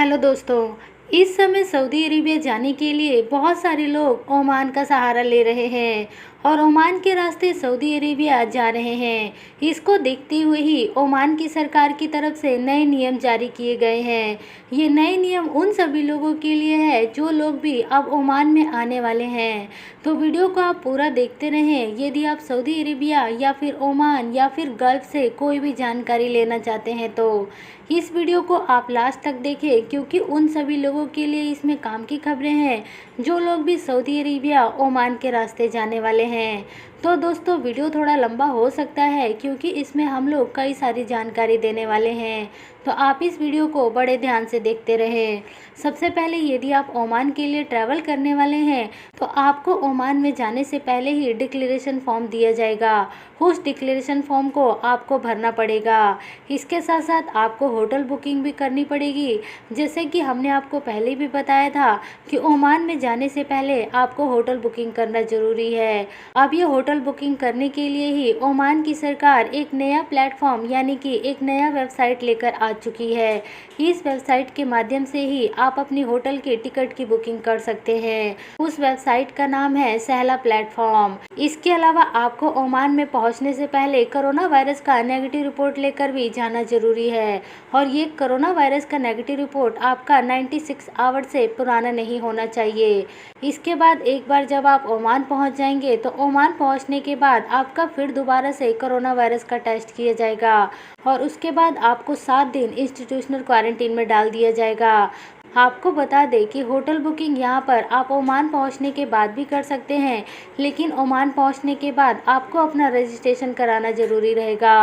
Hello दोस्तों। इस समय सऊदी अरेबिया जाने के लिए बहुत सारे लोग ओमान का सहारा ले रहे हैं और ओमान के रास्ते सऊदी अरेबिया जा रहे हैं। इसको देखते हुए ही ओमान की सरकार की तरफ से नए नियम जारी किए गए हैं। ये नए नियम उन सभी लोगों के लिए है जो लोग भी अब ओमान में आने वाले हैं। तो वीडियो को आप पूरा देखते रहें। यदि आप सऊदी अरेबिया या फिर ओमान या फिर गल्फ से कोई भी जानकारी लेना चाहते हैं तो इस वीडियो को आप लास्ट तक देखें, क्योंकि उन सभी लोगों के लिए इसमें काम की खबरें हैं जो लोग भी सऊदी अरेबिया ओमान के रास्ते जाने वाले हैं। तो दोस्तों, वीडियो थोड़ा लंबा हो सकता है क्योंकि इसमें हम लोग कई सारी जानकारी देने वाले हैं, तो आप इस वीडियो को बड़े ध्यान से देखते रहें। सबसे पहले, यदि आप ओमान के लिए ट्रैवल करने वाले हैं तो आपको ओमान में जाने से पहले ही डिक्लेरेशन फॉर्म दिया जाएगा। उस डिक्लेरेशन फॉर्म को आपको भरना पड़ेगा। इसके साथ साथ आपको होटल बुकिंग भी करनी पड़ेगी। जैसे कि हमने आपको पहले भी बताया था कि ओमान में जाने से पहले आपको होटल बुकिंग करना ज़रूरी है। अब ये होटल बुकिंग करने के लिए ही ओमान की सरकार एक नया प्लेटफॉर्म यानी कि एक नया वेबसाइट लेकर आ चुकी है। इस वेबसाइट के माध्यम से ही आप अपनी होटल के टिकट की बुकिंग कर सकते हैं। उस वेबसाइट का नाम है सहला प्लेटफॉर्म। इसके अलावा आपको ओमान में पहुंचने से पहले कोरोना वायरस का नेगेटिव रिपोर्ट लेकर भी जाना जरूरी है और ये कोरोना वायरस का नेगेटिव रिपोर्ट आपका 96 आवर से पुराना नहीं होना चाहिए। इसके बाद एक बार जब आप ओमान पहुंच जाएंगे तो ओमान पहुंचने के बाद आपका फिर दोबारा से कोरोना वायरस का टेस्ट किया जाएगा और उसके बाद आपको 7 दिन इंस्टीट्यूशनल क्वारंटीन में डाल दिया जाएगा। आपको बता दें कि होटल बुकिंग यहाँ पर आप ओमान पहुँचने के बाद भी कर सकते हैं, लेकिन ओमान पहुँचने के बाद आपको अपना रजिस्ट्रेशन कराना ज़रूरी रहेगा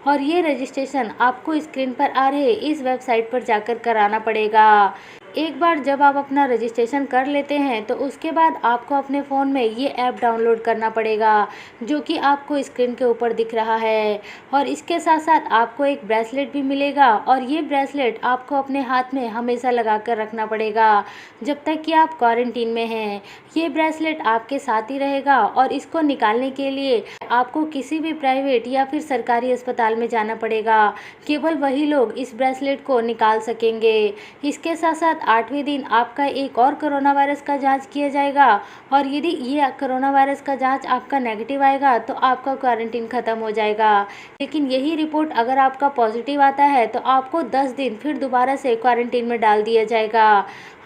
और ये रजिस्ट्रेशन आपको स्क्रीन पर आ रहे इस वेबसाइट पर जाकर कराना पड़ेगा। एक बार जब आप अपना रजिस्ट्रेशन कर लेते हैं तो उसके बाद आपको अपने फ़ोन में ये ऐप डाउनलोड करना पड़ेगा जो कि आपको स्क्रीन के ऊपर दिख रहा है और इसके साथ साथ आपको एक ब्रेसलेट भी मिलेगा और ये ब्रेसलेट आपको अपने हाथ में हमेशा लगा कर रखना पड़ेगा जब तक कि आप क्वारंटीन में हैं। ये ब्रेसलेट आपके साथ ही रहेगा और इसको निकालने के लिए आपको किसी भी प्राइवेट या फिर सरकारी अस्पताल में जाना पड़ेगा। केवल वही लोग इस ब्रेसलेट को निकाल सकेंगे। इसके साथ साथ 8वें दिन आपका एक और कोरोना वायरस का जांच किया जाएगा और यदि ये कोरोना वायरस का जांच आपका नेगेटिव आएगा तो आपका क्वारंटीन ख़त्म हो जाएगा। लेकिन यही रिपोर्ट अगर आपका पॉजिटिव आता है तो आपको 10 दिन फिर दोबारा से क्वारंटीन में डाल दिया जाएगा।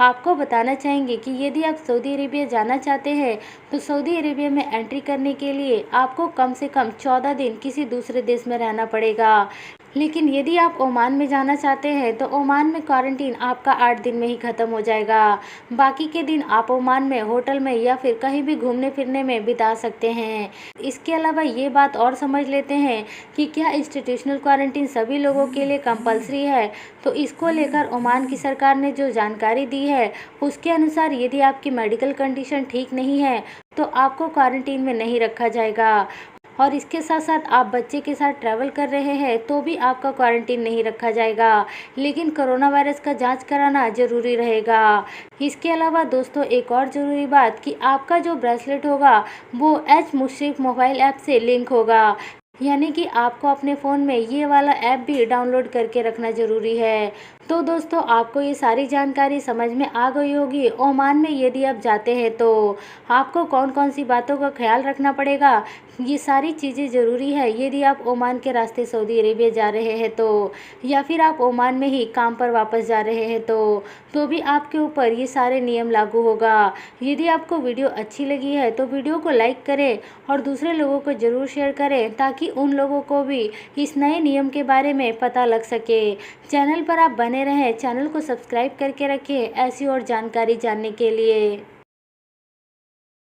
आपको बताना चाहेंगे कि यदि आप सऊदी अरेबिया जाना चाहते हैं तो सऊदी अरेबिया में एंट्री करने के लिए आपको कम से कम 14 दिन किसी दूसरे देश में रहना पड़ेगा। लेकिन यदि आप ओमान में जाना चाहते हैं तो ओमान में क्वारंटीन आपका 8 दिन में ही ख़त्म हो जाएगा। बाकी के दिन आप ओमान में होटल में या फिर कहीं भी घूमने फिरने में बिता सकते हैं। इसके अलावा ये बात और समझ लेते हैं कि क्या इंस्टीट्यूशनल क्वारंटीन सभी लोगों के लिए कंपलसरी है। तो इसको लेकर ओमान की सरकार ने जो जानकारी दी है उसके अनुसार यदि आपकी मेडिकल कंडीशन ठीक नहीं है तो आपको क्वारंटीन में नहीं रखा जाएगा और इसके साथ साथ आप बच्चे के साथ ट्रैवल कर रहे हैं तो भी आपका क्वारंटीन नहीं रखा जाएगा, लेकिन कोरोना वायरस का जांच कराना ज़रूरी रहेगा। इसके अलावा दोस्तों, एक और ज़रूरी बात कि आपका जो ब्रेसलेट होगा वो एच मुशरिफ मोबाइल ऐप से लिंक होगा, यानी कि आपको अपने फ़ोन में ये वाला ऐप भी डाउनलोड करके रखना ज़रूरी है। तो दोस्तों, आपको ये सारी जानकारी समझ में आ गई होगी। ओमान में यदि आप जाते हैं तो आपको कौन कौन सी बातों का ख्याल रखना पड़ेगा, ये सारी चीज़ें ज़रूरी है यदि आप ओमान के रास्ते सऊदी अरेबिया जा रहे हैं तो, या फिर आप ओमान में ही काम पर वापस जा रहे हैं तो भी आपके ऊपर ये सारे नियम लागू होगा। यदि आपको वीडियो अच्छी लगी है तो वीडियो को लाइक करें और दूसरे लोगों को ज़रूर शेयर करें ताकि उन लोगों को भी इस नए नियम के बारे में पता लग सके। चैनल पर आप बने रहें, चैनल को सब्सक्राइब करके रखें ऐसी और जानकारी जानने के लिए।